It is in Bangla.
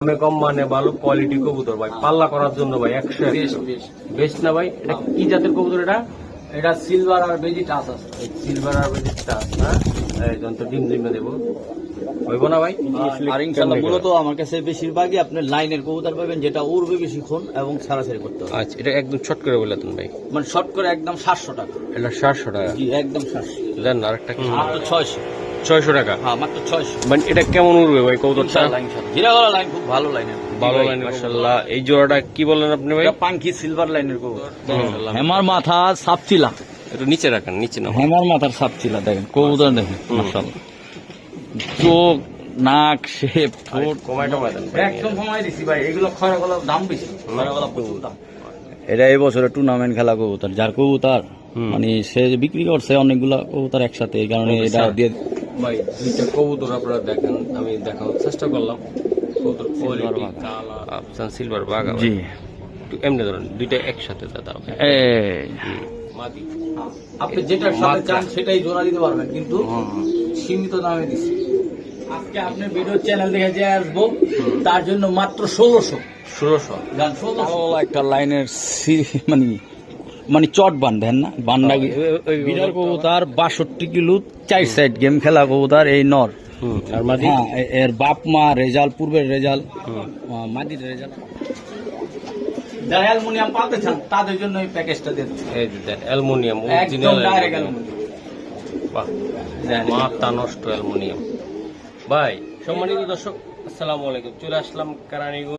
দামে কম মানে ভালো কোয়ালিটি কবুতর ভাই, পাল্লা করার জন্য ভাই 100 বেস্ট না ভাই। এটা কি জাতের কবুতর? এটা সিলভার আর বেজি টাচ আছে। সিলভার আর বেজিটা না, এই যন্ত্র ডিম ডিমে দেবো হইব না ভাই? আর ইনশাআল্লাহ মূলত আমার কাছে বেশিরভাগই আপনি লাইনের কবুতর পাবেন, যেটা উড়বে বেশিক্ষণ এবং ছাড়াছাড়ি করতে হবে। আচ্ছা, এটা একদম শর্ট করে বললেন ভাই, মানে শর্ট করে একদম 700 টাকা। এটা 700 টাকা। জি একদম 700। দেন আরেকটা কি? মাত্র 600। 600 টাকা। হ্যাঁ মাত্র 600। মানে এটা কেমন উড়বে ভাই কবুতরটা? ইনশাআল্লাহ ইনশাআল্লাহ জিরাগলা লাইন খুব ভালো লাইনের, ভালো লাইন মাশাআল্লাহ। এই জোড়াটা কি বললেন আপনি ভাই? এটা পাঙ্কি সিলভার লাইনের কবুতর। হেমার মাথা সাপচিলা, একটু নিচে রাখেন, নিচে না। হেমার মাথার সাপচিলা দেখেন কবুতর দেখেন মাশাআল্লাহ। চোখ, নাক, শেপ, ঠোঁট কমাইটা দেন একদম কমাই দিছি ভাই। এগুলো খয়রাগলার দাম বেশি, খয়রাগলা প্রচুর দাম। এটা এই বছরে টুর্নামেন্ট খেলা কবুতর, যার কবুতর মানে সে বিক্রি করছে অনেকগুলা কবুতর একসাথে, এই কারণে এটা দিয়ে ভাই দুইটা কবুতর আপনারা দেখেন, আমি দেখানোর চেষ্টা করলাম। কবুতর কোয়ালিটি কালার আফসান সিলভার বাগা জি একটু এমনি ধরেন, দুইটা একসাথে দাদা। এই মাদি আপনি যেটার সাথে চান সেটাই জোড়া দিতে পারবেন, কিন্তু সীমিত দামে দিচ্ছি। আজকে আপনি ভিডিও চ্যানেল দেখে যে আসবো তার জন্য মাত্র 1600। 1600 একটা লাইনের মানে মানে চট বান্ধেন না বান্ডা বিরার কবুতর 62 কিলো 4 সাইড গেম খেলা কবুতর এই নর। আর মাদি? হ্যাঁ এর বাপ মা রেজাল্ট, পূর্বের রেজাল্ট, মাদির রেজাল্ট। যারা অ্যালুমিনিয়াম পাতে চান তাদের জন্য এই প্যাকেজটা দেন। এই যে দেন অ্যালুমিনিয়াম, একদম অরিজিনাল ডাইরেক্ট অ্যালুমিনিয়াম। অ্যালুমিনিয়াম। বাহ, মাথা নষ্ট অ্যালুমিনিয়াম ভাই। সম্মানিত দর্শক আসসালামু আলাইকুম, চলে আসলাম কেরানীগঞ্জ